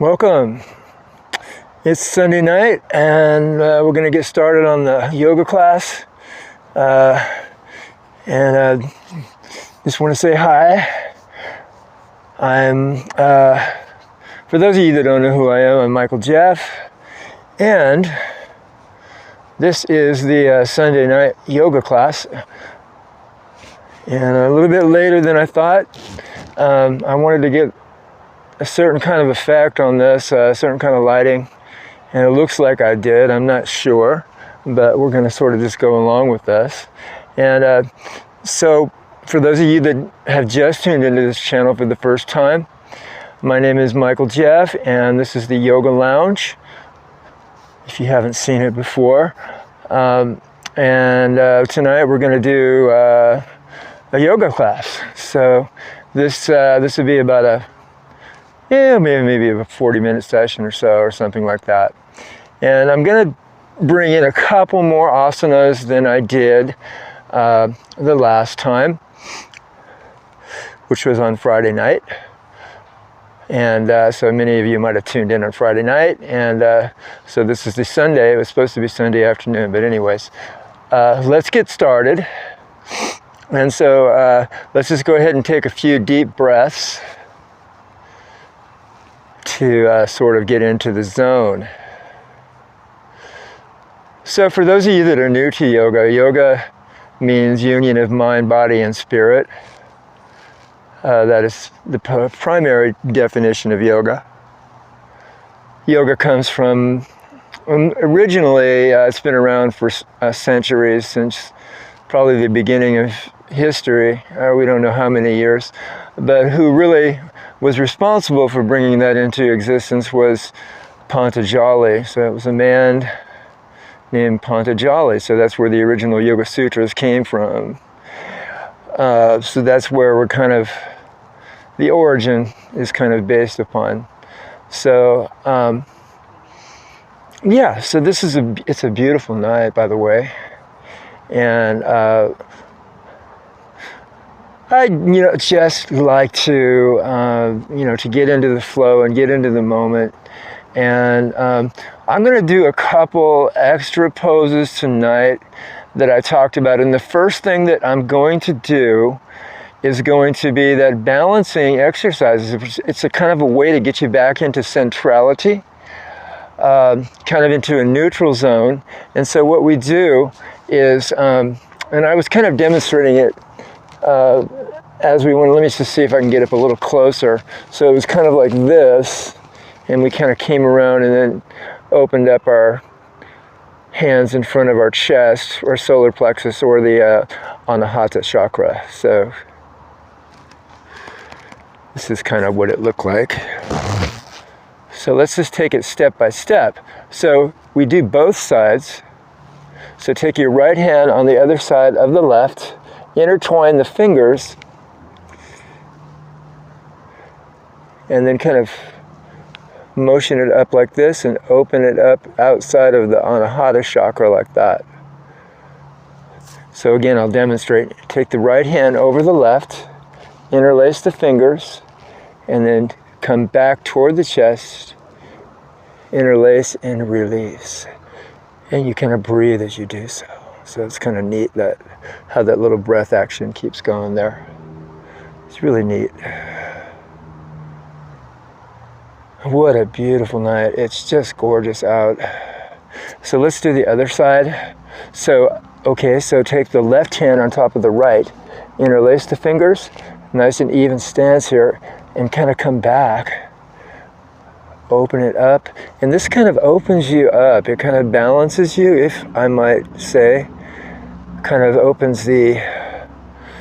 Welcome. It's Sunday night and we're going to get started on the yoga class. Just want to say hi. For those of you that don't know who I am, I'm Michael Jeff. And this is the Sunday night yoga class. And a little bit later than I thought. I wanted to get a certain kind of effect on this, a certain kind of lighting, and it looks like I did. I'm not sure, but we're going to sort of just go along with this. And so for those of you that have just tuned into this channel for the first time, my name is Michael Jeff, and this is the Yoga Lounge, if you haven't seen it before. Tonight we're going to do a yoga class. So this would be about maybe a 40-minute session or so, or something like that. And I'm going to bring in a couple more asanas than I did the last time, which was on Friday night. And so many of you might have tuned in on Friday night. And so this is the Sunday. It was supposed to be Sunday afternoon, but anyways, let's get started. And so let's just go ahead and take a few deep breaths to sort of get into the zone. So for those of you that are new to yoga, yoga means union of mind, body, and spirit. That is the primary definition of yoga. Yoga comes from, originally it's been around for centuries, since probably the beginning of history. We don't know how many years, but who really was responsible for bringing that into existence was Patanjali. So it was a man named Patanjali. So that's where the original Yoga Sutras came from. So that's where we're kind of, the origin is kind of based upon. So, so this is it's a beautiful night, by the way. And I'd just like to to get into the flow and get into the moment. And I'm going to do a couple extra poses tonight that I talked about. And the first thing that I'm going to do is going to be that balancing exercise. It's a kind of a way to get you back into centrality, kind of into a neutral zone. And so what we do is, and I was kind of demonstrating it as we went. Let me just see if I can get up a little closer. So it was kind of like this, and we kind of came around and then opened up our hands in front of our chest, or solar plexus, or the anahata chakra. So this is kind of what it looked like. So let's just take it step by step. So we do both sides. So take your right hand on the other side of the left, intertwine the fingers, and then kind of motion it up like this and open it up outside of the anahata chakra like that. So again, I'll demonstrate. Take the right hand over the left, interlace the fingers, and then come back toward the chest, interlace and release. And you kind of breathe as you do so. So it's kind of neat how that little breath action keeps going there. It's really neat. What a beautiful night. It's just gorgeous out. So let's do the other side. So take the left hand on top of the right, interlace the fingers, nice and even stance here, and kind of come back. Open it up, and this kind of opens you up. It kind of balances you, if I might say. Kind of opens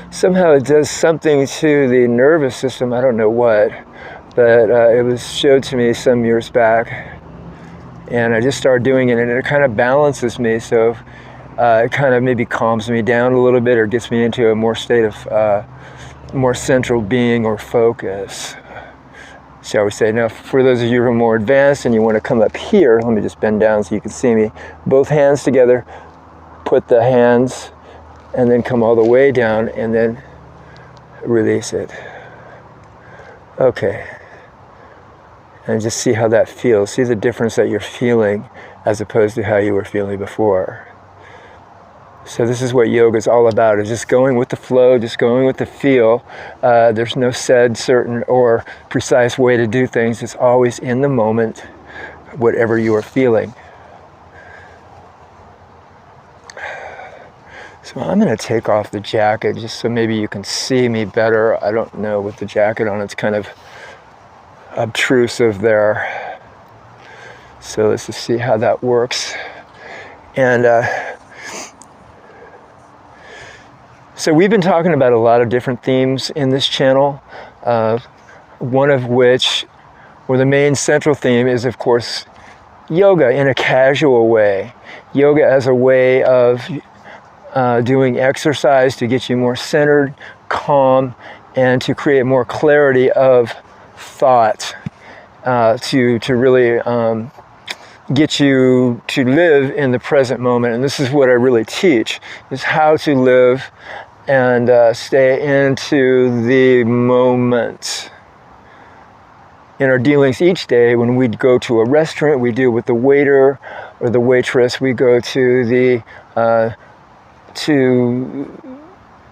somehow it does something to the nervous system. I don't know what, but it was showed to me some years back, and I just started doing it, and it kind of balances me. So it kind of maybe calms me down a little bit, or gets me into a more state of more central being or focus, shall we say. Now, for those of you who are more advanced and you want to come up here, let me just bend down so you can see me. Both hands together, put the hands, and then come all the way down, and then release it. Okay. And just see how that feels. See the difference that you're feeling as opposed to how you were feeling before. So this is what yoga is all about, is just going with the flow, just going with the feel. There's no said, certain, or precise way to do things. It's always in the moment, whatever you are feeling. So I'm going to take off the jacket just so maybe you can see me better. I don't know, with the jacket on, it's kind of obtrusive there. So let's just see how that works. And so we've been talking about a lot of different themes in this channel, one of which, or the main central theme, is of course yoga in a casual way. Yoga as a way of doing exercise to get you more centered, calm, and to create more clarity of thought, to really get you to live in the present moment. And this is what I really teach, is how to live and stay into the moment. In our dealings each day, when we go to a restaurant, we deal with the waiter or the waitress. We go to the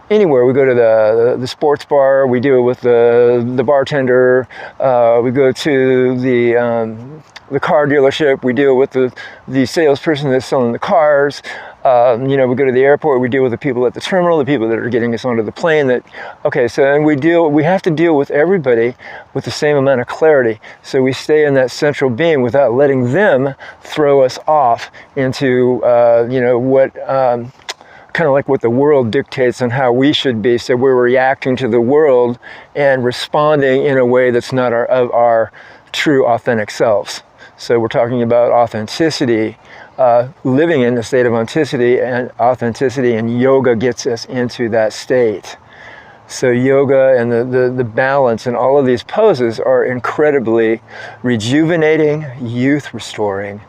anywhere. We go to the sports bar. We deal with the bartender. We go to the car dealership. We deal with the salesperson that's selling the cars. We go to the airport. We deal with the people at the terminal, the people that are getting us onto the plane. And we have to deal with everybody with the same amount of clarity. So we stay in that central being without letting them throw us off into what. Kind of like what the world dictates on how we should be. So we're reacting to the world and responding in a way that's not our true authentic selves. So we're talking about authenticity, living in the state of authenticity, and yoga gets us into that state. So yoga and the balance and all of these poses are incredibly rejuvenating, youth restoring,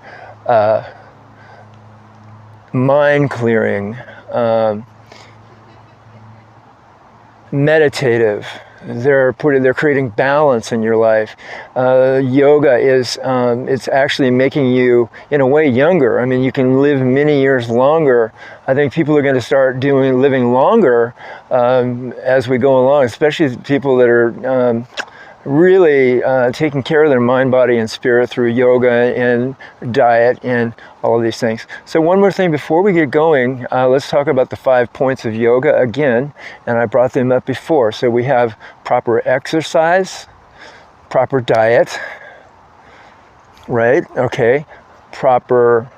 mind clearing, meditative. They're creating balance in your life. Yoga is it's actually making you, in a way, younger. I mean, you can live many years longer. I think people are going to start living longer as we go along, especially people that are really taking care of their mind, body, and spirit through yoga and diet and all of these things. So one more thing before we get going, let's talk about the 5 points of yoga again, and I brought them up before. So we have proper exercise, proper diet, right? Okay, proper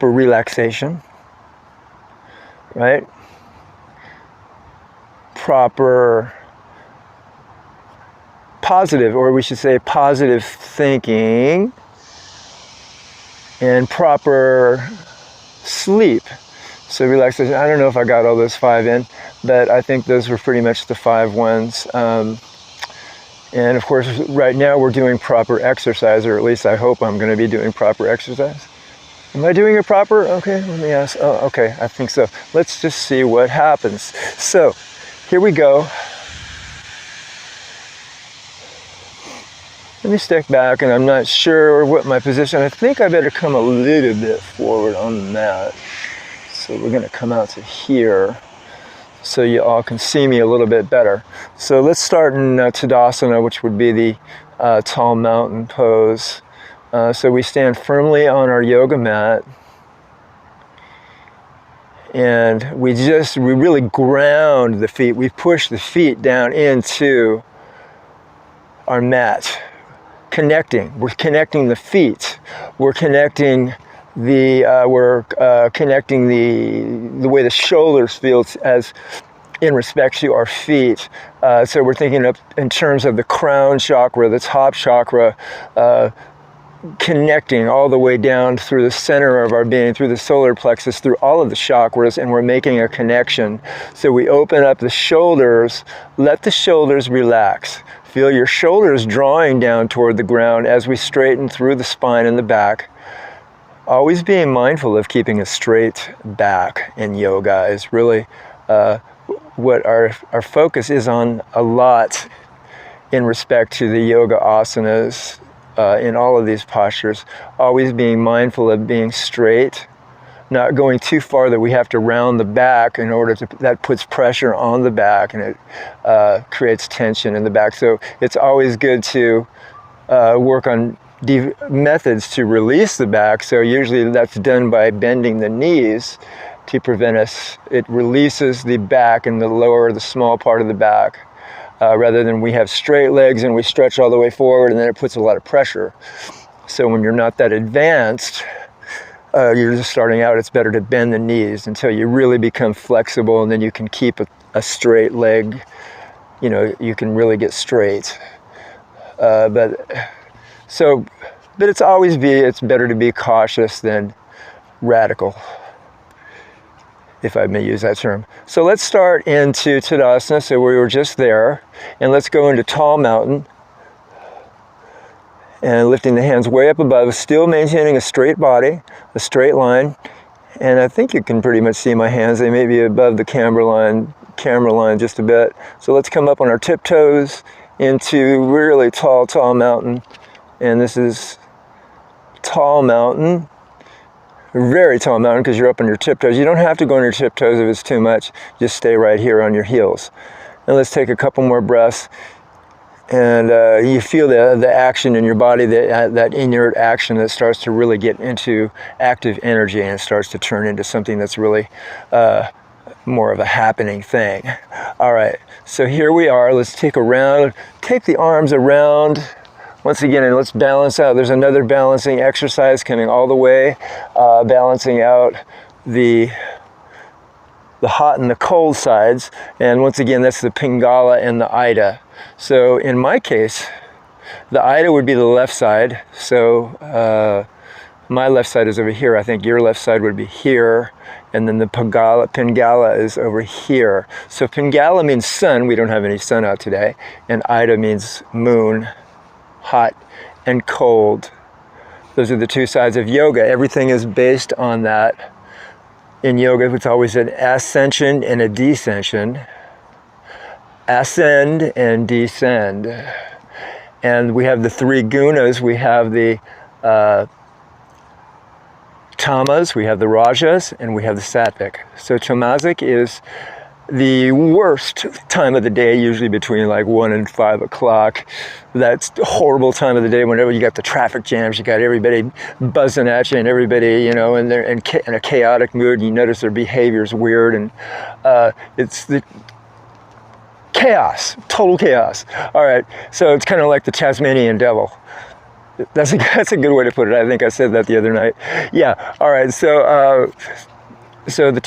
relaxation, right? Proper positive, or we should say positive thinking, and proper sleep. So relaxation, I don't know if I got all those 5 in, but I think those were pretty much the 5 ones. And of course, right now we're doing proper exercise, or at least I hope I'm going to be doing proper exercise. Am I doing it proper? Okay, let me ask. Oh, okay, I think so. Let's just see what happens. So, here we go. Let me stick back, and I'm not sure what my position. I think I better come a little bit forward on the mat. So we're going to come out to here so you all can see me a little bit better. So let's start in Tadasana, which would be the tall mountain pose. So we stand firmly on our yoga mat. And we really ground the feet. We push the feet down into our mat. Connecting. We're connecting the feet. We're connecting the way the shoulders feel as in respect to our feet. So we're thinking of in terms of the crown chakra, the top chakra, connecting all the way down through the center of our being, through the solar plexus, through all of the chakras, and we're making a connection. So we open up the shoulders, let the shoulders relax. Feel your shoulders drawing down toward the ground as we straighten through the spine and the back. Always being mindful of keeping a straight back in yoga is really what our focus is on a lot in respect to the yoga asanas, in all of these postures, always being mindful of being straight, not going too far that we have to round the back in order to, that puts pressure on the back and it creates tension in the back. So it's always good to work on methods to release the back. So usually that's done by bending the knees to prevent us. It releases the back and the lower, the small part of the back, rather than we have straight legs and we stretch all the way forward and then it puts a lot of pressure. So when you're not that advanced, you're just starting out, it's better to bend the knees until you really become flexible, and then you can keep a straight leg, you know, you can really get straight. But it's always it's better to be cautious than radical, if I may use that term. So let's start into Tadasana, so we were just there, and let's go into tall mountain. And lifting the hands way up above, still maintaining a straight body, a straight line. And I think you can pretty much see my hands. They may be above the camera line just a bit. So let's come up on our tiptoes into really tall, tall mountain. And this is tall mountain, very tall mountain, because you're up on your tiptoes. You don't have to go on your tiptoes if it's too much. Just stay right here on your heels. And let's take a couple more breaths. And you feel the action in your body, that inert action that starts to really get into active energy, and it starts to turn into something that's really more of a happening thing. All right, so here we are. Let's take the arms around once again, and let's balance out. There's another balancing exercise coming all the way, balancing out the hot and the cold sides. And once again, that's the Pingala and the Ida. So in my case, the Ida would be the left side. So my left side is over here. I think your left side would be here. And then the Pingala is over here. So Pingala means sun. We don't have any sun out today. And Ida means moon, hot and cold. Those are the two sides of yoga. Everything is based on that. In yoga, it's always an ascension and a descension. Ascend and descend. And we have the three gunas. We have the tamas, we have the rajas, and we have the sattvic. So tamasic is the worst time of the day, usually between like 1 and 5 o'clock. That's a horrible time of the day whenever you got the traffic jams, you got everybody buzzing at you, and everybody, you know, and they're in a chaotic mood. You notice their behavior's weird, and it's the chaos, total chaos. All right, so it's kind of like the Tasmanian devil. That's a good way to put it. I think I said that the other night. Yeah, all right, so the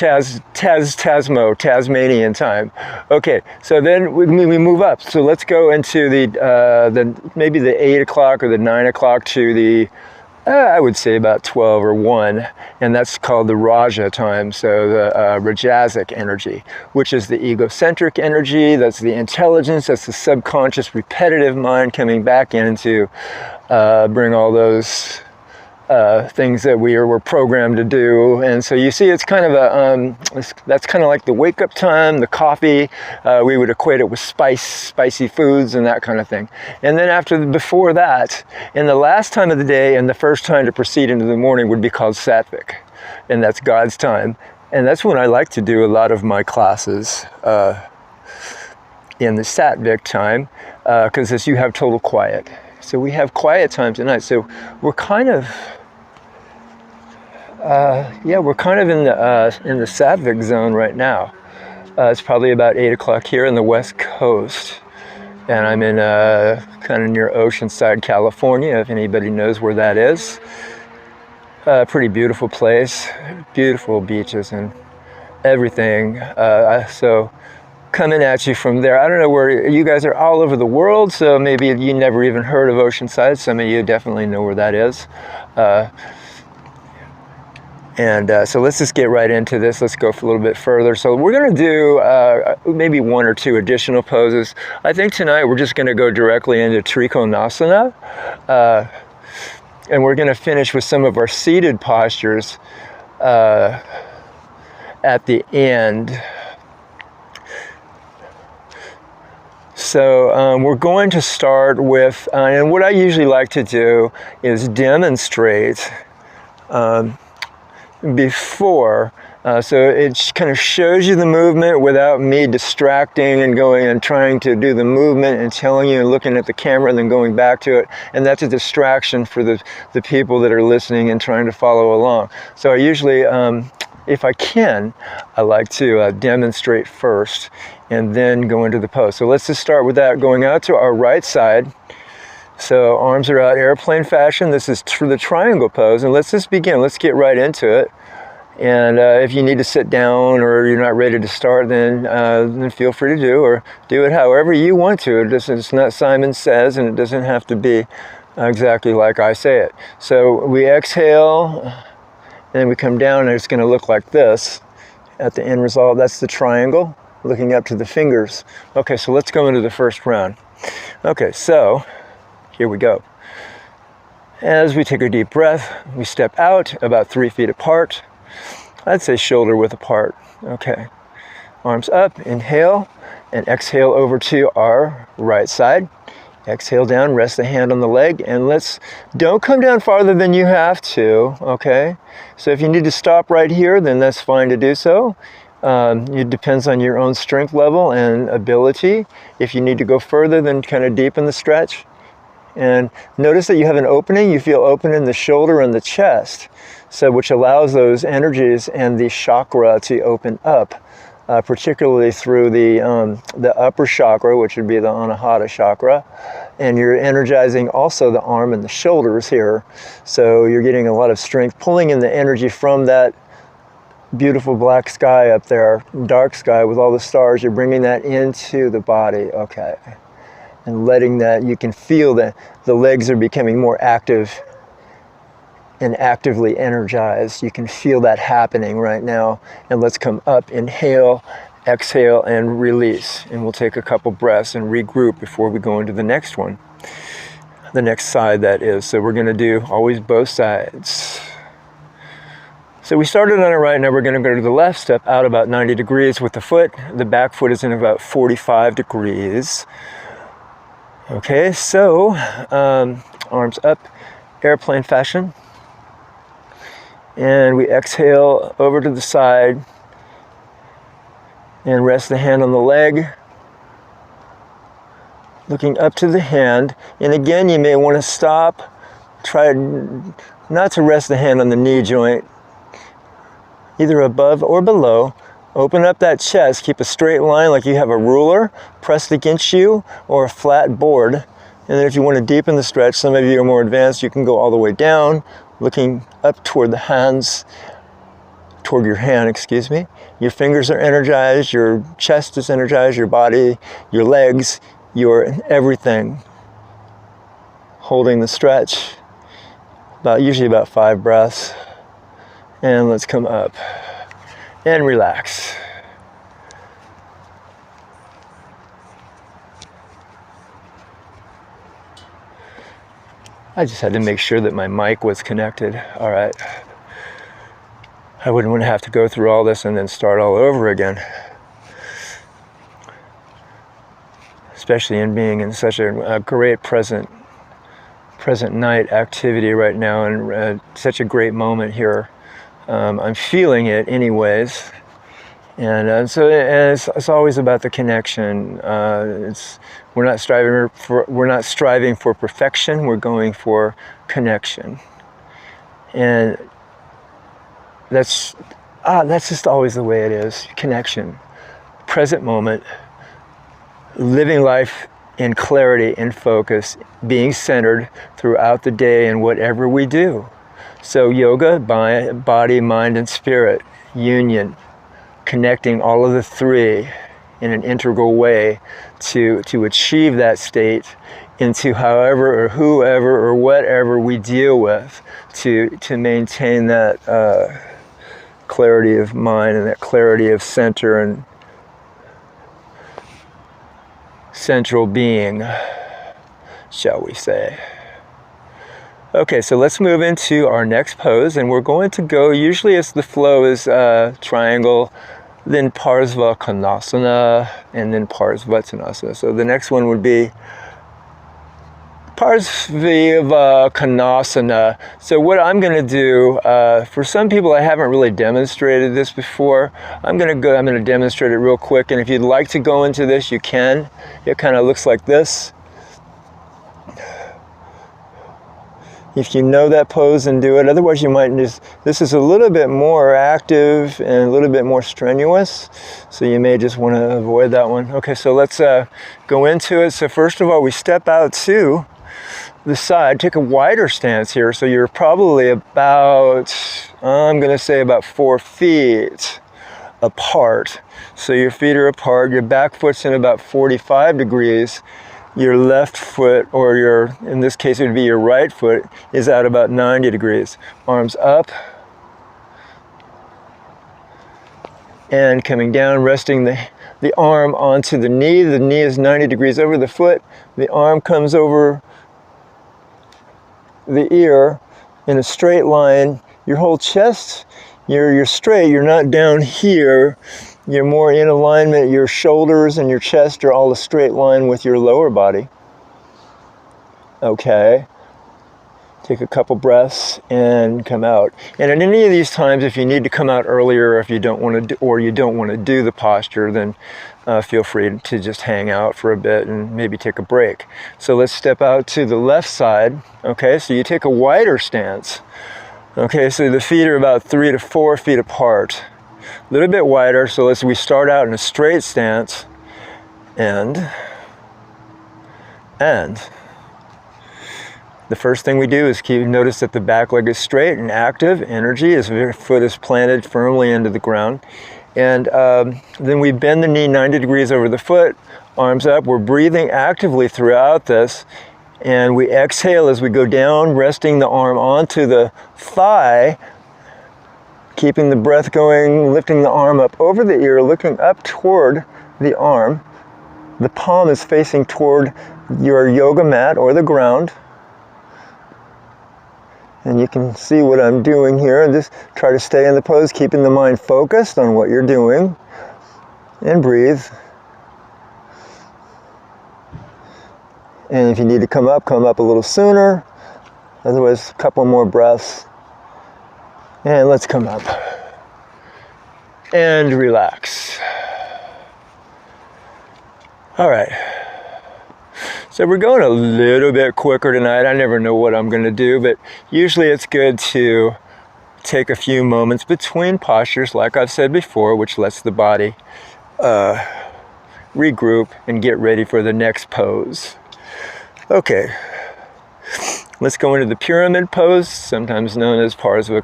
Tasmanian time. Okay, so then we move up. So let's go into maybe the 8 o'clock or the 9 o'clock to the, I would say about 12 or 1. And that's called the Raja time. So the Rajasic energy, which is the egocentric energy. That's the intelligence. That's the subconscious repetitive mind coming back in to bring all those things that we were programmed to do. And so you see, it's kind of that's kind of like the wake up time, the coffee. We would equate it with spicy foods and that kind of thing. And then before that, and the last time of the day and the first time to proceed into the morning would be called sattvic. And that's God's time. And that's when I like to do a lot of my classes in the sattvic time, because you have total quiet. So we have quiet times at night. So we're kind of, we're kind of in the sattvic zone right now. It's probably about 8 o'clock here in the West Coast, and I'm in kind of near Oceanside, California. If anybody knows where that is, pretty beautiful place, beautiful beaches and everything. So coming at you from there. I don't know where you guys are, all over the world, so maybe you never even heard of Oceanside. Some of you definitely know where that is. So let's just get right into this. Let's go for a little bit further. So we're going to do maybe 1 or 2 additional poses. I think tonight we're just going to go directly into Trikonasana. And we're going to finish with some of our seated postures at the end. So we're going to start with, and what I usually like to do is demonstrate before. So it kind of shows you the movement without me distracting and going and trying to do the movement and telling you and looking at the camera and then going back to it. And that's a distraction for the people that are listening and trying to follow along. So I usually, if I can, I like to demonstrate first and then go into the pose. So let's just start with that, going out to our right side. So arms are out, airplane fashion. This is the triangle pose. And let's just begin. Let's get right into it. And if you need to sit down or you're not ready to start, then feel free to do it however you want to. It's not Simon Says, and it doesn't have to be exactly like I say it. So we exhale, and then we come down, and it's going to look like this at the end result. That's the triangle, looking up to the fingers. Okay, so let's go into the first round. Okay, so here we go. As we take a deep breath, we step out about 3 feet apart. I'd say shoulder width apart. Okay. Arms up, inhale, and exhale over to our right side. Exhale down, rest the hand on the leg, and don't come down farther than you have to, okay? So if you need to stop right here, then that's fine to do so. It depends on your own strength level and ability. If you need to go further, then kind of deepen the stretch. And notice that you have an opening. You feel open in the shoulder and the chest, so which allows those energies and the chakra to open up, particularly through the upper chakra, which would be the Anahata chakra. And you're energizing also the arm and the shoulders here. So you're getting a lot of strength, pulling in the energy from that beautiful black sky up there, dark sky with all the stars. You're bringing that into the body, okay. And letting that, you can feel that the legs are becoming more active and actively energized. You can feel that happening right now. And let's come up, inhale, exhale, and release. And we'll take a couple breaths and regroup before we go into the next one. The next side, that is. So we're going to do always both sides. So we started on the right, now we're going to go to the left, step out about 90 degrees with the foot. The back foot is in about 45 degrees. Okay, so arms up, airplane fashion. And we exhale over to the side and rest the hand on the leg, looking up to the hand. And again, you may want to stop. Try not to rest the hand on the knee joint, either above or below. Open up that chest, keep a straight line like you have a ruler pressed against you or a flat board. And then if you want to deepen the stretch, some of you are more advanced, you can go all the way down, looking up toward the hands, toward your hand, excuse me. Your fingers are energized, your chest is energized, your body, your legs, your everything. Holding the stretch, usually about 5 breaths. And let's come up and relax. I just had to make sure that my mic was connected. All right. I wouldn't want to have to go through all this and then start all over again. Especially in being in such a great present night activity right now, and such a great moment here. I'm feeling it anyways, and so it's always about the connection. We're not striving for perfection. We're going for connection, and that's just always the way it is. Connection, present moment, living life in clarity and focus, being centered throughout the day in whatever we do. So yoga, body, mind, and spirit, union, connecting all of the three in an integral way to achieve that state into however or whoever or whatever we deal with, to maintain that clarity of mind and that clarity of center and central being, shall we say. Okay, so let's move into our next pose, and we're going to go, usually as the flow is triangle, then Vrksasana, and then Vrksasana. So the next one would be Vrksasana. So what I'm going to do, for some people I haven't really demonstrated this before. I'm going to demonstrate it real quick, and if you'd like to go into this, you can. It kind of looks like this. If you know that pose, then do it. Otherwise, you might just, this is a little bit more active and a little bit more strenuous, so you may just want to avoid that one. Okay, so let's go into it. So first of all, we step out to the side, take a wider stance here. So you're probably about, I'm going to say about 4 feet apart. So your feet are apart, your back foot's in about 45 degrees. Your left foot, or your, in this case it would be your right foot, is at about 90 degrees. Arms up and coming down, resting the arm onto the knee. The knee is 90 degrees over the foot. The arm comes over the ear in a straight line. Your whole chest, you're straight, you're not down here. You're more in alignment. Your shoulders and your chest are all a straight line with your lower body. Okay. Take a couple breaths and come out. And at any of these times, if you need to come out earlier, or if you don't want to do, or you don't want to do the posture, then feel free to just hang out for a bit and maybe take a break. So let's step out to the left side. Okay, so you take a wider stance. Okay, so the feet are about 3 to 4 feet apart. A little bit wider, so we start out in a straight stance, and the first thing we do is notice that the back leg is straight and active, energy, as your foot is planted firmly into the ground, and then we bend the knee 90 degrees over the foot, arms up. We're breathing actively throughout this, and we exhale as we go down, resting the arm onto the thigh, keeping the breath going, lifting the arm up over the ear, looking up toward the arm. The palm is facing toward your yoga mat or the ground. And you can see what I'm doing here. And just try to stay in the pose, keeping the mind focused on what you're doing. And breathe. And if you need to come up a little sooner. Otherwise, a couple more breaths. And let's come up and relax. All right. So we're going a little bit quicker tonight. I never know what I'm going to do, but usually it's good to take a few moments between postures, like I've said before, which lets the body regroup and get ready for the next pose. Okay. Let's go into the pyramid pose, sometimes known as Vrksasana.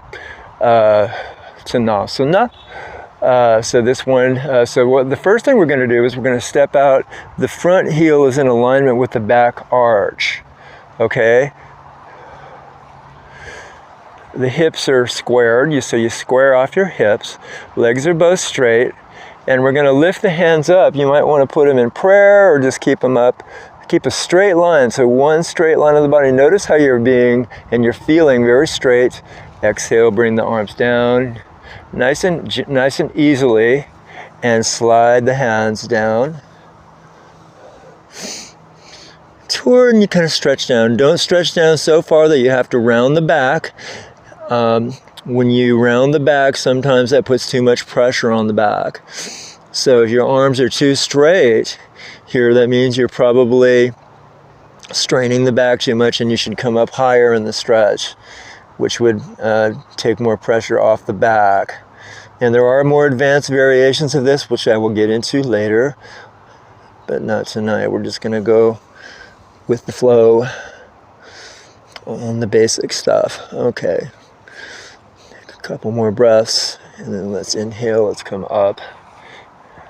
So this one, the first thing we're going to do is we're going to step out. The front heel is in alignment with the back arch. Okay? The hips are squared, so you square off your hips. Legs are both straight. And we're going to lift the hands up. You might want to put them in prayer or just keep them up. Keep a straight line, so one straight line of the body. Notice how you're being and you're feeling very straight. Exhale, bring the arms down, nice and easily, and slide the hands down. Toward, and you kind of stretch down. Don't stretch down so far that you have to round the back. When you round the back, sometimes that puts too much pressure on the back. So if your arms are too straight here, that means you're probably straining the back too much, and you should come up higher in the stretch, which would take more pressure off the back. And there are more advanced variations of this, which I will get into later, but not tonight. We're just going to go with the flow on the basic stuff. Okay. Take a couple more breaths, and then let's inhale. Let's come up.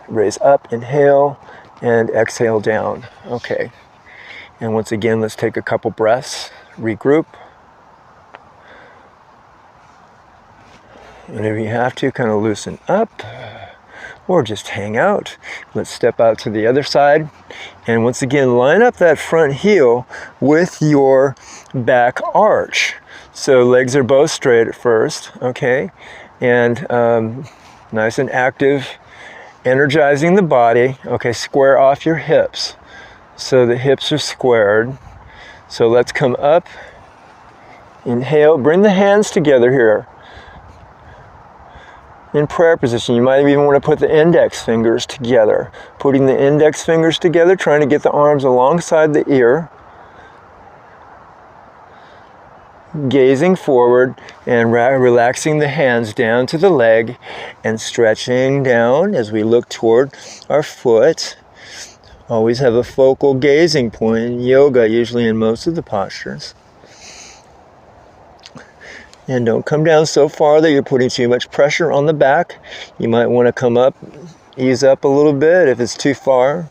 Raise up, inhale, and exhale down. Okay. And once again, let's take a couple breaths, regroup. And if you have to, kind of loosen up or just hang out. Let's step out to the other side. And once again, line up that front heel with your back arch. So legs are both straight at first, okay? And nice and active energizing the body. Okay, square off your hips. So the hips are squared. So let's come up. Inhale, bring the hands together here. In prayer position, you might even want to put the index fingers together. Putting the index fingers together, trying to get the arms alongside the ear. Gazing forward and relaxing the hands down to the leg and stretching down as we look toward our foot. Always have a focal gazing point in yoga, usually in most of the postures. And don't come down so far that you're putting too much pressure on the back. You might want to come up, ease up a little bit if it's too far.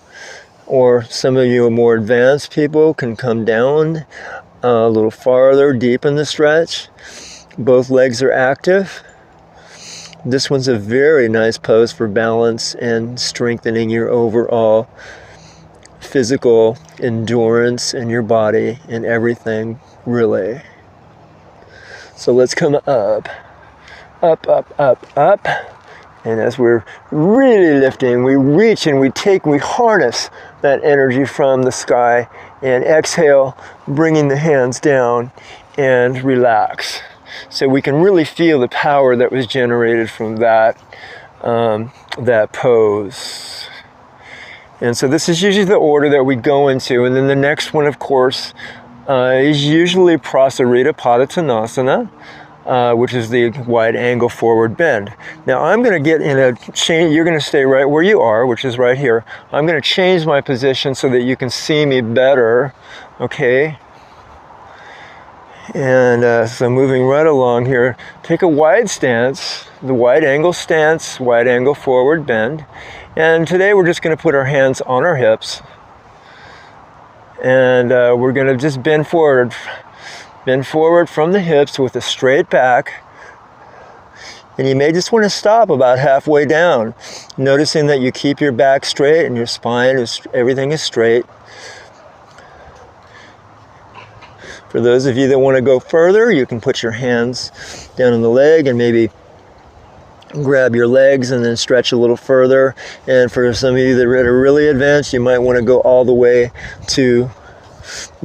Or some of you more advanced people can come down a little farther, deepen the stretch. Both legs are active. This one's a very nice pose for balance and strengthening your overall physical endurance in your body and everything, really. So let's come up, up, up, up, up. And as we're really lifting, we reach and we take, we harness that energy from the sky. And exhale, bringing the hands down and relax. So we can really feel the power that was generated from that pose. And so this is usually the order that we go into. And then the next one, of course, is usually Prasarita Padottanasana, which is the wide angle forward bend. Now I'm going to get in a change. You're going to stay right where you are, which is right here. I'm going to change my position so that you can see me better. Okay. And so moving right along here, take a wide stance, the wide angle stance, wide angle forward bend. And today we're just going to put our hands on our hips. And we're going to just bend forward. Bend forward from the hips with a straight back. And you may just want to stop about halfway down, noticing that you keep your back straight and your spine everything is straight. For those of you that want to go further, you can put your hands down on the leg and maybe grab your legs and then stretch a little further. And for some of you that are really advanced, you might want to go all the way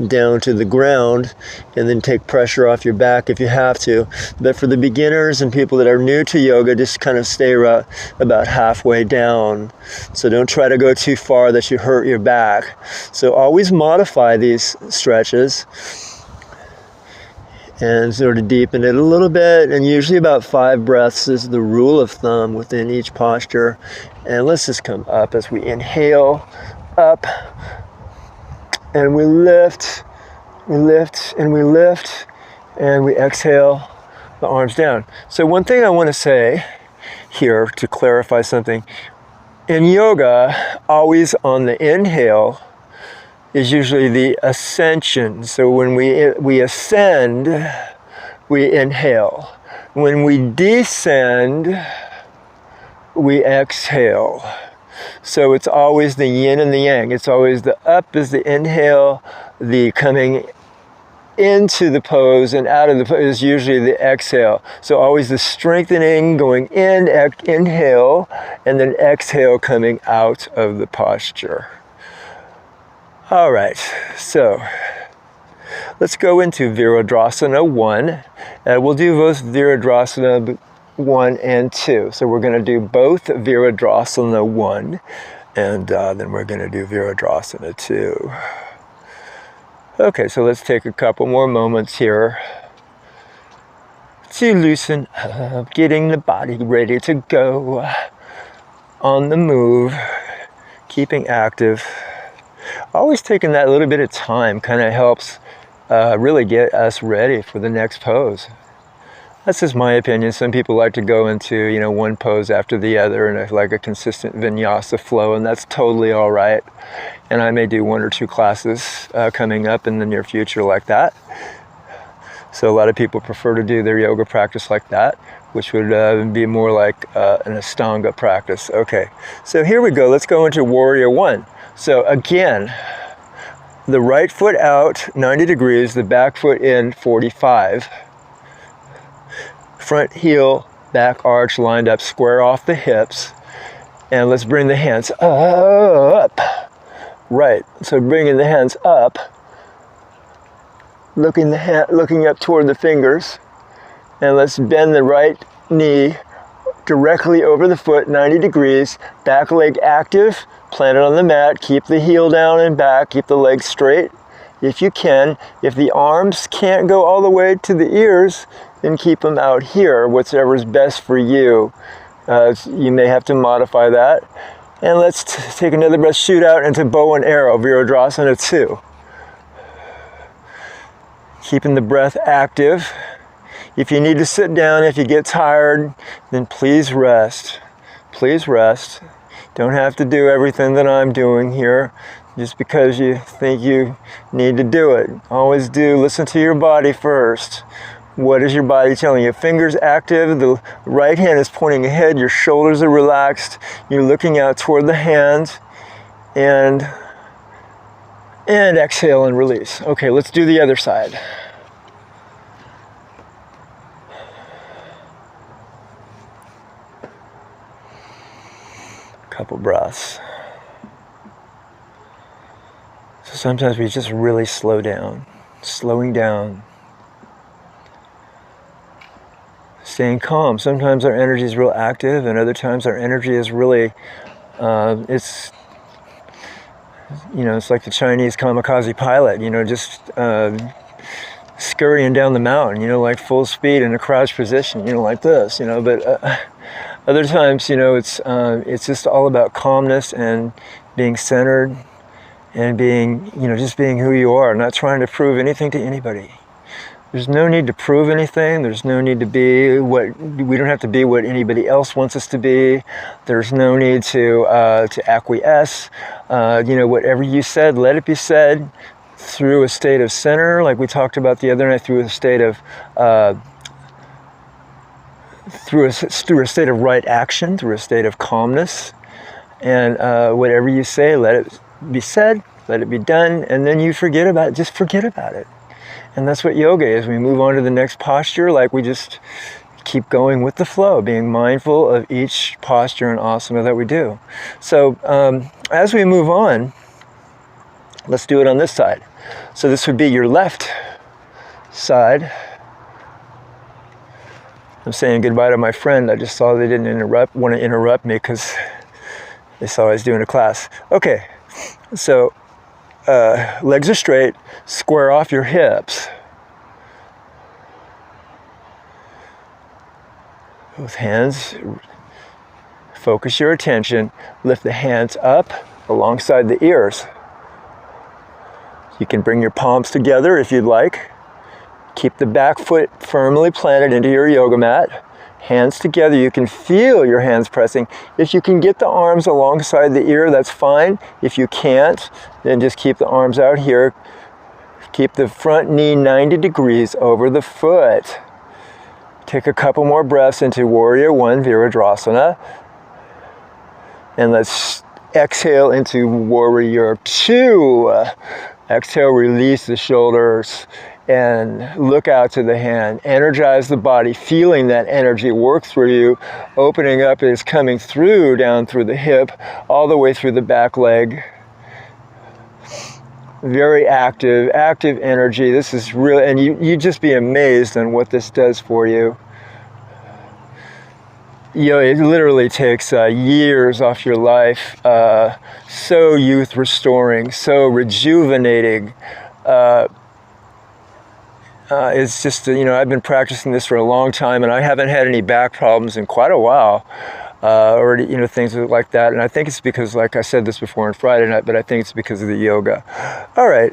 down to the ground and then take pressure off your back if you have to. But for the beginners and people that are new to yoga, just kind of stay about halfway down. So don't try to go too far that you hurt your back. So always modify these stretches and sort of deepen it a little bit. And usually about 5 breaths is the rule of thumb within each posture. And let's just come up as we inhale up. And we lift, and we lift, and we exhale the arms down. So one thing I want to say here to clarify something. In yoga, always on the inhale is usually the ascension. So when we ascend, we inhale. When we descend, we exhale. So it's always the yin and the yang. It's always the up is the inhale, the coming into the pose and out of the pose is usually the exhale. So always the strengthening, going in, inhale, and then exhale coming out of the posture. All right, so let's go into Vrksasana 1. We'll do both Vrksasana 1 and 2. So we're going to do both Vrksasana 1 and then we're going to do Vrksasana 2. Okay, so let's take a couple more moments here to loosen up, getting the body ready to go on the move, keeping active. Always taking that little bit of time kind of helps really get us ready for the next pose. That's just my opinion. Some people like to go into, one pose after the other and like a consistent vinyasa flow, and that's totally all right. And I may do 1 or 2 classes coming up in the near future like that. So a lot of people prefer to do their yoga practice like that, which would be more like an Ashtanga practice. Okay, so here we go. Let's go into Warrior 1. So again, the right foot out 90 degrees, the back foot in 45. Front heel, back arch lined up, square off the hips. And let's bring the hands up. Right, so bringing the hands up, looking up toward the fingers, and let's bend the right knee directly over the foot, 90 degrees, back leg active, plant it on the mat, keep the heel down and back, keep the legs straight if you can. If the arms can't go all the way to the ears, then keep them out here, whatever's best for you. You may have to modify that. And let's take another breath, shoot out into bow and arrow, Vrksasana 2. Keeping the breath active. If you need to sit down, if you get tired, then please rest. Please rest. Don't have to do everything that I'm doing here just because you think you need to do it. Always do listen to your body first. What is your body telling you? Fingers active, the right hand is pointing ahead, your shoulders are relaxed, you're looking out toward the hands, and exhale and release. Okay, let's do the other side. Couple breaths. So sometimes we just really slow down, slowing down. Staying calm. Sometimes our energy is real active, and other times our energy is really, it's like the Chinese kamikaze pilot, just scurrying down the mountain, like full speed in a crouch position, like this, but other times, it's just all about calmness and being centered and being, just being who you are, not trying to prove anything to anybody. There's no need to prove anything. There's no need to be we don't have to be what anybody else wants us to be. There's no need to acquiesce. Whatever you said, let it be said through a state of center, like we talked about the other night, through a state of right action, through a state of calmness. And whatever you say, let it be said, let it be done, and then you forget about it. Just forget about it. And that's what yoga is. We move on to the next posture, like we just keep going with the flow, being mindful of each posture and asana that we do. So as we move on, let's do it on this side. So this would be your left side. I'm saying goodbye to my friend. I just saw they didn't want to interrupt me because they saw I was doing a class. Okay, so legs are straight, square off your hips. Both hands, focus your attention, lift the hands up alongside the ears. You can bring your palms together if you'd like. Keep the back foot firmly planted into your yoga mat. Hands together, you can feel your hands pressing. If you can get the arms alongside the ear, that's fine. If you can't, then just keep the arms out here. Keep the front knee 90 degrees over the foot. Take a couple more breaths into Warrior 1, Vrksasana. And let's exhale into Warrior 2. Exhale, release the shoulders. And look out to the hand. Energize the body, feeling that energy work through you. Opening up is coming through, down through the hip, all the way through the back leg. Very active energy. This is real, and you just be amazed on what this does for you. It literally takes years off your life. So youth restoring, so rejuvenating. It's just, I've been practicing this for a long time, and I haven't had any back problems in quite a while, or things like that. And I think it's because, like I said this before on Friday night, but I think it's because of the yoga. All right.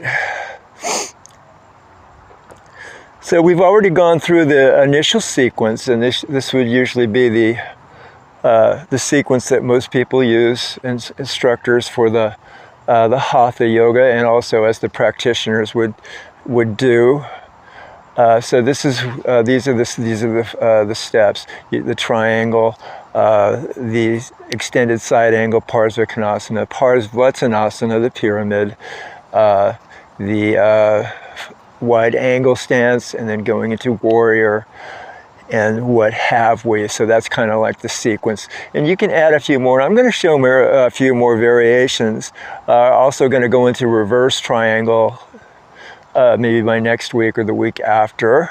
So we've already gone through the initial sequence, and this would usually be the sequence that most people use, instructors for the hatha yoga, and also as the practitioners would do. So these are the steps: the triangle, the extended side angle, Vrksasana, Vrksasana, the pyramid, the wide angle stance, and then going into warrior, and what have we. So that's kind of like the sequence. And you can add a few more. I'm going to show a few more variations. Also going to go into reverse triangle maybe by next week or the week after.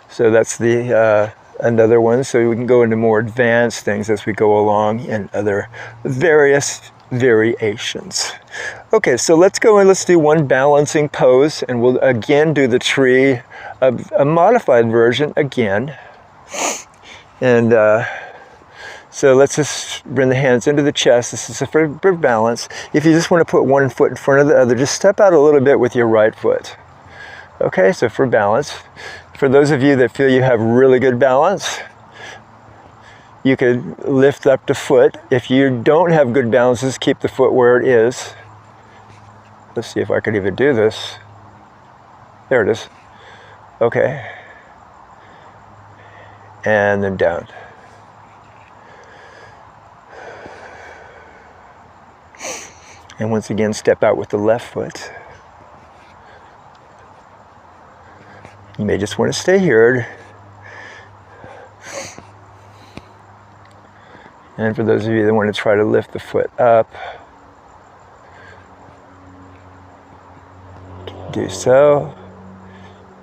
So that's the another one. So we can go into more advanced things as we go along and other various variations. Okay, so let's go and let's do one balancing pose, and we'll again do the tree, a modified version again. And so let's just bring the hands into the chest. This is for balance. If you just want to put one foot in front of the other, just step out a little bit with your right foot. Okay, so for balance. For those of you that feel you have really good balance, you could lift up the foot. If you don't have good balance, just keep the foot where it is. Let's see if I could even do this. There it is. Okay. And then down. And once again, step out with the left foot. You may just want to stay here. And for those of you that want to try to lift the foot up, do so.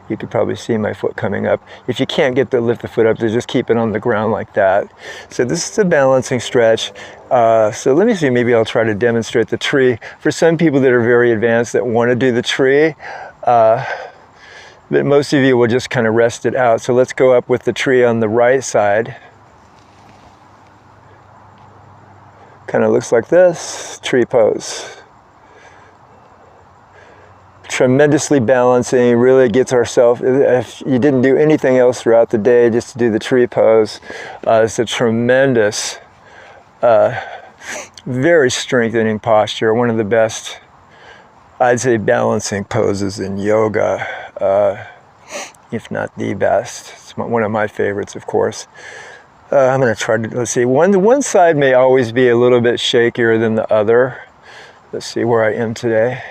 You could probably see my foot coming up. If you can't get to lift the foot up, just keep it on the ground like that. So this is a balancing stretch. So let me see, maybe I'll try to demonstrate the tree. For some people that are very advanced that want to do the tree, but most of you will just kind of rest it out. So let's go up with the tree on the right side. Kind of looks like this, tree pose. Tremendously balancing, really gets ourselves, if you didn't do anything else throughout the day, just to do the tree pose, it's a tremendous, very strengthening posture, one of the best, I'd say, balancing poses in yoga, if not the best. It's one of my favorites, of course. I'm going to try to, let's see, one side may always be a little bit shakier than the other. Let's see where I am today.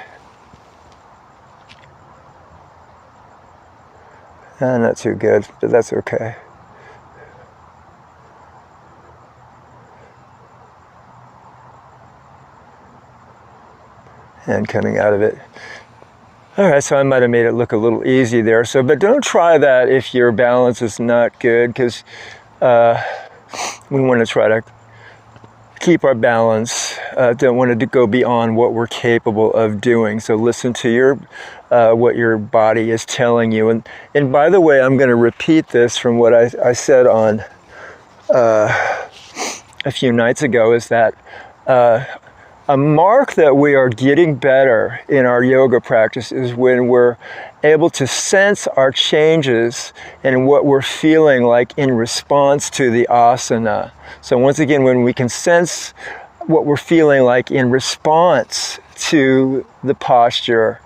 Not too good, but that's okay. And coming out of it. All right, so I might have made it look a little easy there. So, but don't try that if your balance is not good, because we want to try to keep our balance. Don't want to go beyond what we're capable of doing. So listen to your what your body is telling you. And by the way, I'm going to repeat this from what I said on a few nights ago, is that a mark that we are getting better in our yoga practice is when we're able to sense our changes and what we're feeling like in response to the asana. So once again, when we can sense what we're feeling like in response to the posture,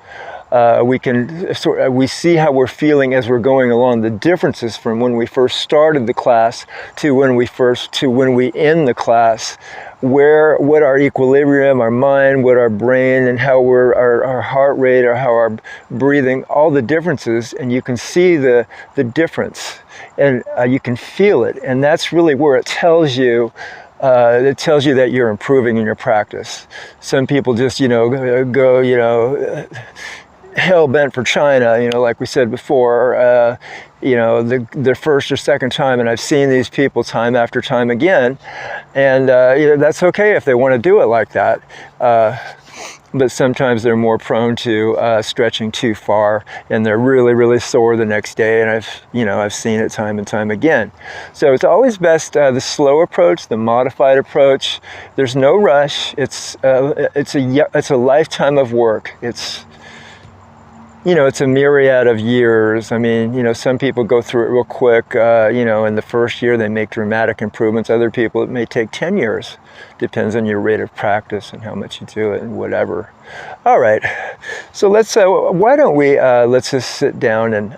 we see how we're feeling as we're going along. The differences from when we first started the class to when we end the class, what our equilibrium, our mind, what our brain, and how our heart rate, or how our breathing, all the differences, and you can see the difference, and you can feel it, and that's really where it tells you. It tells you that you're improving in your practice. Some people just, go, hell bent for China, like we said before, their first or second time, and I've seen these people time after time again, and that's okay if they want to do it like that. But sometimes they're more prone to stretching too far, and they're really, really sore the next day. And I've seen it time and time again. So it's always best the slow approach, the modified approach. There's no rush. It's a lifetime of work. It's a myriad of years. I mean, some people go through it real quick. In the first year they make dramatic improvements. Other people, it may take 10 years. Depends on your rate of practice and how much you do it and whatever. All right. So let's, why don't we, let's just sit down and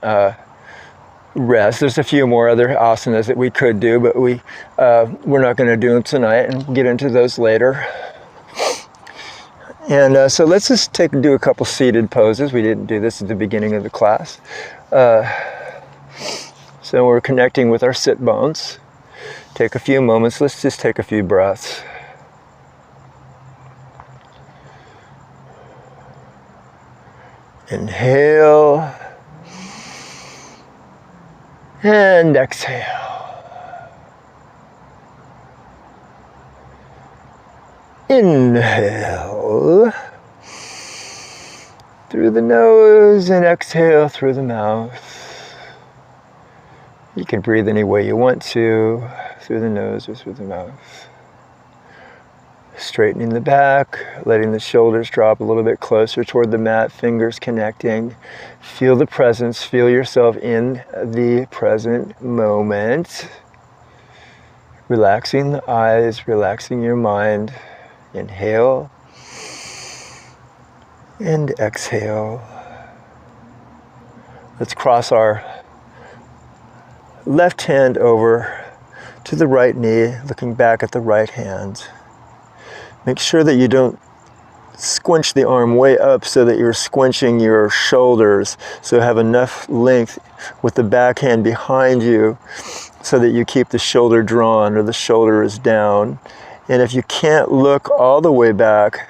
rest. There's a few more other asanas that we could do, but we're not going to do them tonight, and we'll get into those later. And so let's just do a couple seated poses. We didn't do this at the beginning of the class. So we're connecting with our sit bones. Take a few moments. Let's just take a few breaths. Inhale and exhale. Inhale through the nose and exhale through the mouth. You can breathe any way you want to, through the nose or through the mouth. Straightening the back, letting the shoulders drop a little bit closer toward the mat, fingers connecting. Feel the presence, feel yourself in the present moment. Relaxing the eyes, relaxing your mind. Inhale and exhale. Let's cross our left hand over to the right knee, looking back at the right hand. Make sure that you don't squinch the arm way up so that you're squinching your shoulders. So have enough length with the back hand behind you so that you keep the shoulder drawn or the shoulder is down. And if you can't look all the way back,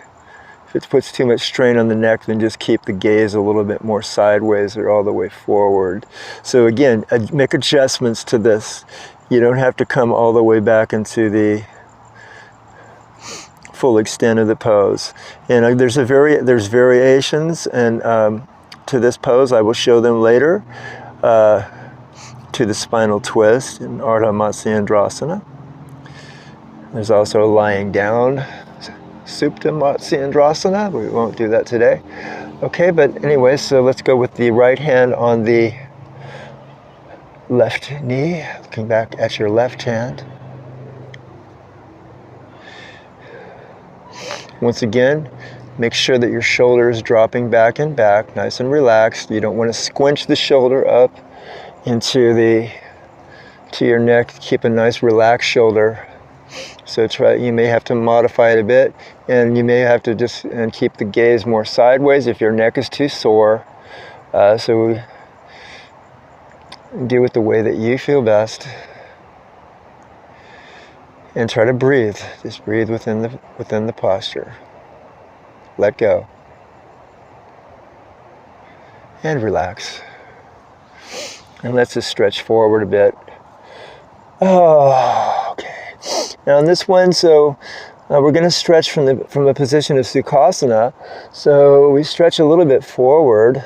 if it puts too much strain on the neck, then just keep the gaze a little bit more sideways or all the way forward. So again, make adjustments to this. You don't have to come all the way back into the full extent of the pose. And there's variations and to this pose. I will show them later. To the spinal twist in Ardha Matsyendrasana. There's also lying down, Supta Matsyendrasana. We won't do that today. Okay, but anyway, so let's go with the right hand on the left knee, looking back at your left hand. Once again, make sure that your shoulder is dropping back and back, nice and relaxed. You don't want to squinch the shoulder up into your neck. Keep a nice relaxed shoulder. So you may have to modify it a bit, and you may have to just keep the gaze more sideways if your neck is too sore. So do it the way that you feel best. And try to breathe. Just breathe within the posture. Let go. And relax. And let's just stretch forward a bit. Oh, okay. Now on this one, so we're going to stretch from a position of Sukhasana. So we stretch a little bit forward.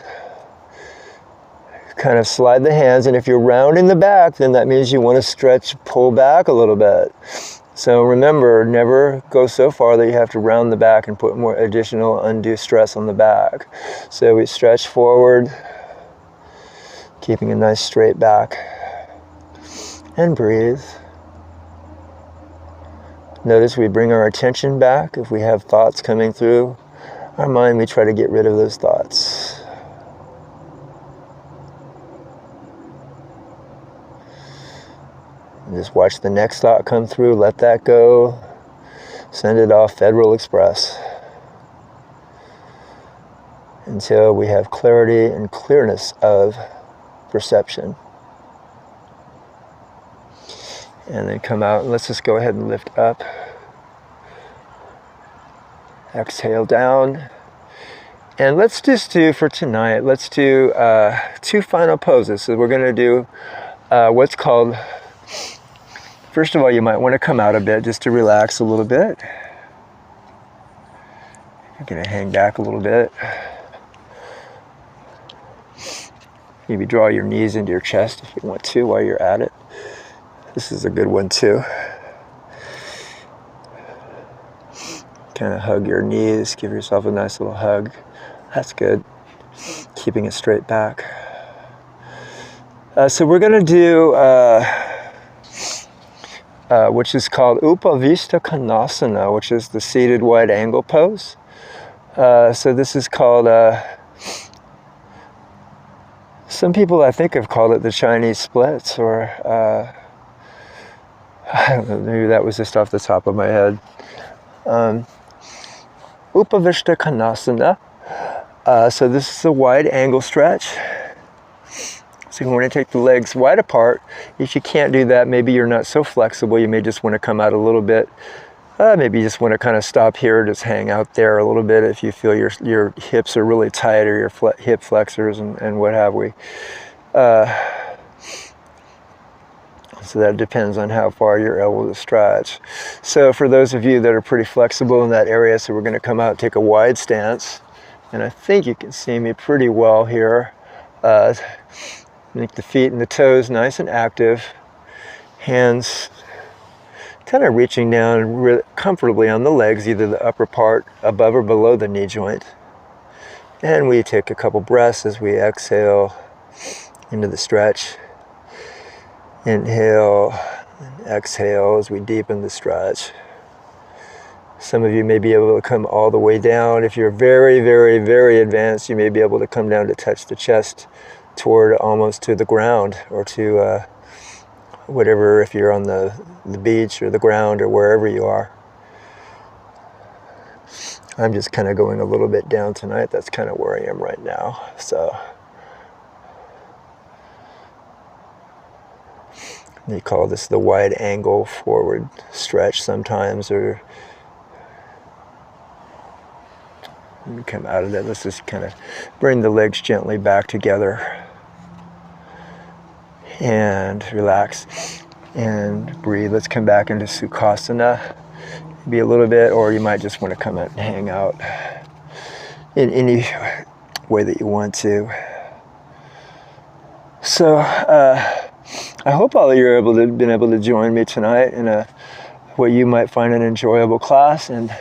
Kind of slide the hands, and if you're rounding the back, then that means you want to stretch, pull back a little bit. So remember, never go so far that you have to round the back and put more additional undue stress on the back. So we stretch forward, keeping a nice straight back, and breathe. Notice we bring our attention back. If we have thoughts coming through our mind, we try to get rid of those thoughts. And just watch the next thought come through, let that go, send it off Federal Express until we have clarity and clearness of perception. And then come out, and let's just go ahead and lift up. Exhale down. And let's just do for tonight, let's do 2 final poses. So we're going to do what's called, first of all, you might want to come out a bit just to relax a little bit. You're going to hang back a little bit. Maybe draw your knees into your chest if you want to while you're at it. This is a good one too. Kind of hug your knees, give yourself a nice little hug. That's good. Keeping it straight back. So we're going to do which is called Upavishta Konasana, which is the seated wide angle pose. So this is called, some people I think have called it the Chinese splits, or I don't know, maybe that was just off the top of my head. Upavishta Konasana. So this is a wide angle stretch. So you want to take the legs wide apart. If you can't do that, maybe you're not so flexible, you may just want to come out a little bit. Maybe you just want to kind of stop here, just hang out there a little bit if you feel your hips are really tight, or your hip flexors and what have we. So that depends on how far you're able to stretch. So for those of you that are pretty flexible in that area, so we're going to come out and take a wide stance. And I think you can see me pretty well here. Make the feet and the toes nice and active. Hands kind of reaching down really comfortably on the legs, either the upper part above or below the knee joint. And we take a couple breaths as we exhale into the stretch. Inhale and exhale as we deepen the stretch. Some of you may be able to come all the way down. If you're very, very, very advanced, you may be able to come down to touch the chest toward almost to the ground, or to whatever, if you're on the beach or the ground or wherever you are. I'm just kind of going a little bit down tonight. That's kind of where I am right now. So they call this the wide angle forward stretch sometimes, or come out of that. Let's just kind of bring the legs gently back together and relax and breathe. Let's come back into Sukhasana, maybe a little bit, or you might just want to come out and hang out in any way that you want to. So I hope all of you have been able to join me tonight in what you might find an enjoyable class, and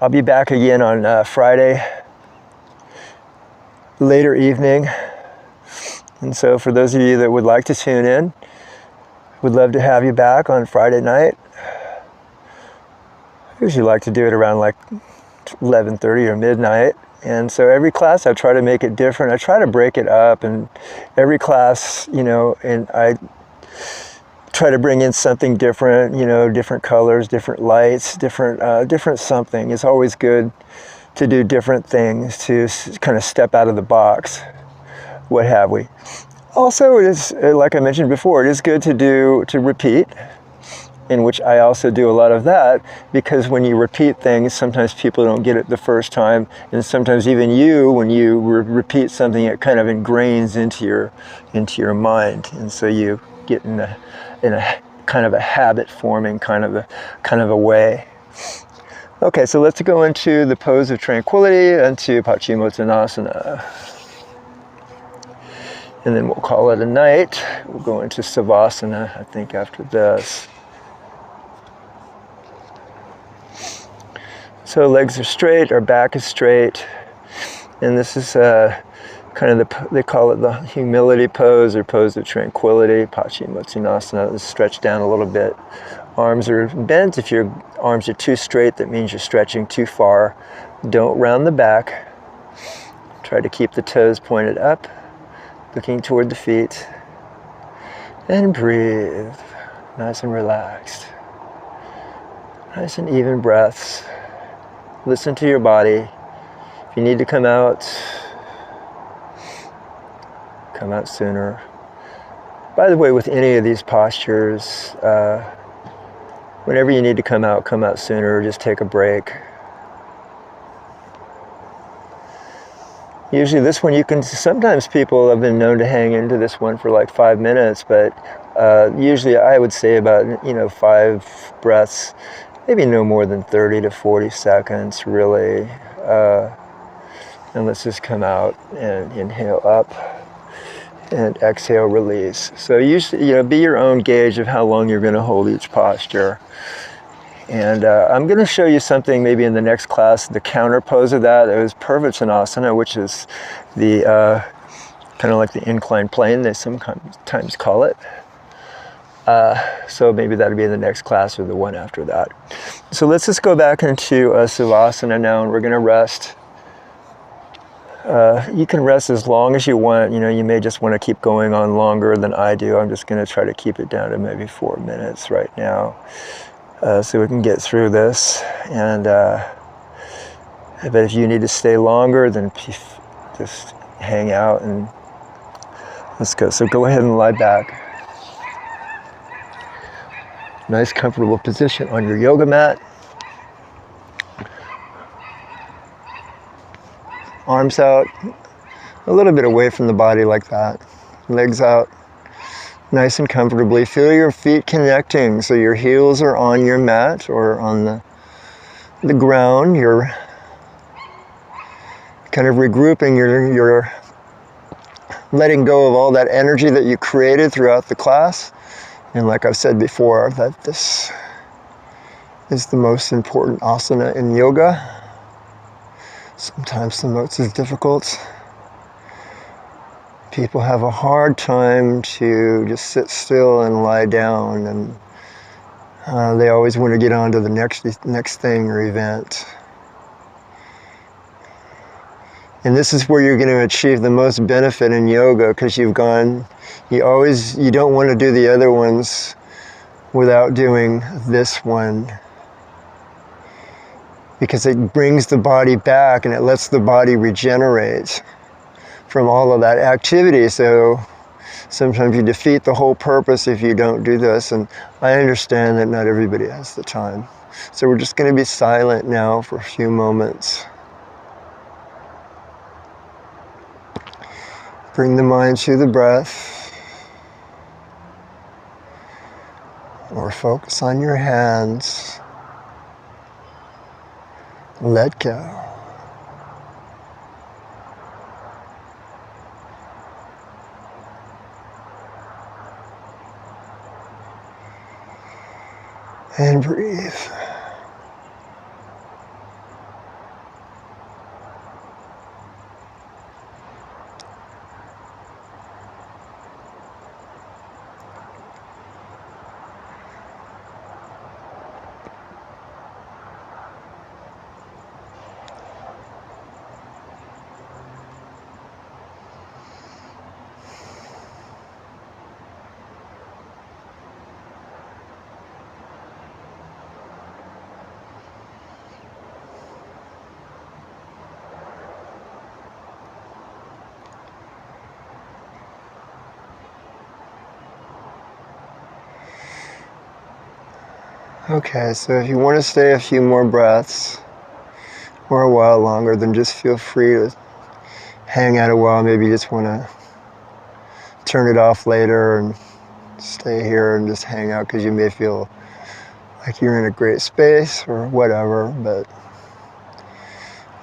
I'll be back again on Friday, later evening. And so for those of you that would like to tune in, we'd love to have you back on Friday night. I usually like to do it around like 11:30 or midnight. And so every class I try to make it different. I try to break it up, and every class, and I try to bring in something different, different colors, different lights, different something. It's always good to do different things, to kind of step out of the box, what have we. Also, it is, like I mentioned before, it is good to repeat, in which I also do a lot of that, because when you repeat things, sometimes people don't get it the first time, and sometimes even when you repeat something, it kind of ingrains into your mind, and so you get in a kind of a habit forming kind of a way. Okay, so let's go into the pose of tranquility, into Paschimottanasana. And then we'll call it a night. We'll go into Savasana, I think, after this. So legs are straight, our back is straight. And this is kind of they call it the humility pose, or pose of tranquility, Paschimottanasana. Stretch down a little bit. Arms are bent. If your arms are too straight, that means you're stretching too far. Don't round the back. Try to keep the toes pointed up, looking toward the feet. And breathe. Nice and relaxed. Nice and even breaths. Listen to your body. If you need to come out sooner. By the way, with any of these postures, whenever you need to come out sooner, just take a break. Usually this one sometimes people have been known to hang into this one for like 5 minutes, but usually I would say about 5 breaths, maybe no more than 30 to 40 seconds really. And let's just come out and inhale up and exhale, release. So usually, be your own gauge of how long you're going to hold each posture. And I'm going to show you something maybe in the next class, the counter pose of that. It was Vrksasana, which is the kind of like the inclined plane, they sometimes call it. So maybe that'll be in the next class or the one after that. So let's just go back into Savasana now, and we're going to rest. You can rest as long as you want. You may just want to keep going on longer than I do. I'm just going to try to keep it down to maybe 4 minutes right now, so we can get through this. And but if you need to stay longer, then just hang out. And Let's go. So go ahead and lie back. Nice comfortable position on your yoga mat. Arms out, a little bit away from the body like that. Legs out, nice and comfortably. Feel your feet connecting, so your heels are on your mat or on the ground. You're kind of regrouping, you're letting go of all that energy that you created throughout the class. And like I've said before, that this is the most important asana in yoga. Sometimes the most difficult. People have a hard time to just sit still and lie down, and they always want to get on to the next thing or event. And this is where you're going to achieve the most benefit in yoga, because you don't want to do the other ones without doing this one. Because it brings the body back and it lets the body regenerate from all of that activity. So sometimes you defeat the whole purpose if you don't do this. And I understand that not everybody has the time. So we're just going to be silent now for a few moments. Bring the mind to the breath. Or focus on your hands. Let go. And breathe. Okay, so if you want to stay a few more breaths or a while longer, then just feel free to hang out a while. Maybe you just want to turn it off later and stay here and just hang out because you may feel like you're in a great space or whatever, but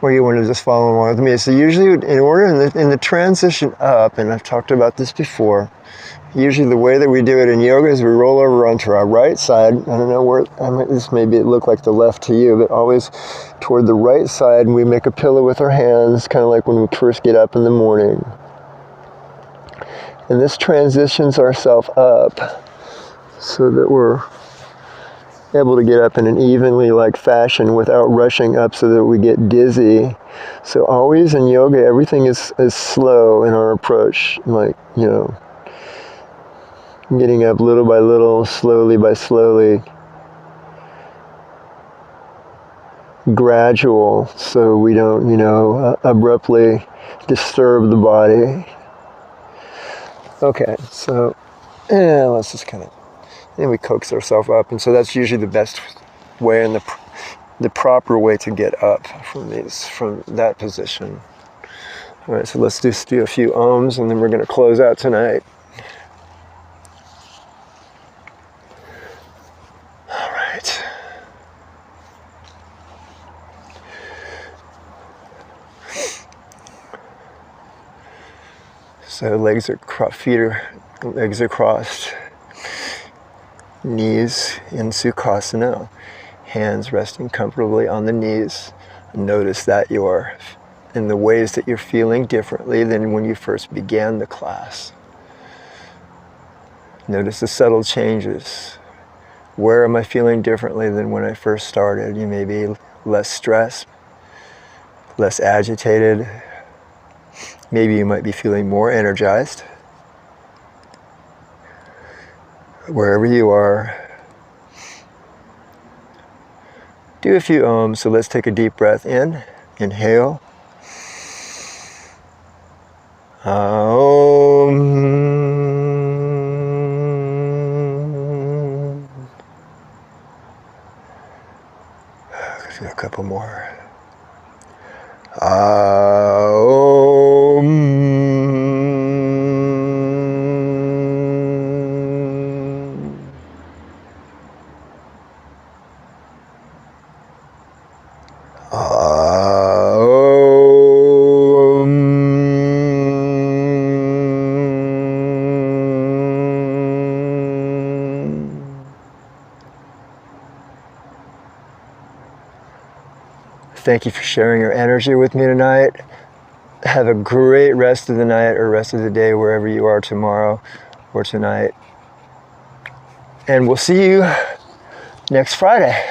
or you want to just follow along with me. So usually in the transition up, and I've talked about this before, usually the way that we do it in yoga is we roll over onto our right side. I don't know where, this maybe it look like the left to you, but always toward the right side, and we make a pillow with our hands, kind of like when we first get up in the morning. And this transitions ourselves up so that we're able to get up in an evenly like fashion without rushing up so that we get dizzy. So always in yoga, everything is slow in our approach, like, getting up little by little, slowly by slowly, gradual, so we don't, abruptly disturb the body. Okay, so let's just then we coax ourselves up, and so that's usually the best way and the proper way to get up from that position. All right, so let's just do a few ohms, and then we're going to close out tonight. All right. So legs are crossed. Knees in Vrksasana, hands resting comfortably on the knees. Notice that you're in the ways that you're feeling differently than when you first began the class. Notice the subtle changes. Where am I feeling differently than when I first started? You may be less stressed, less agitated. Maybe you might be feeling more energized. Wherever you are, do a few ohms. So let's take a deep breath in. Inhale. Om. Let's do a couple more. Om. Thank you for sharing your energy with me tonight. Have a great rest of the night or rest of the day wherever you are tomorrow or tonight. And we'll see you next Friday.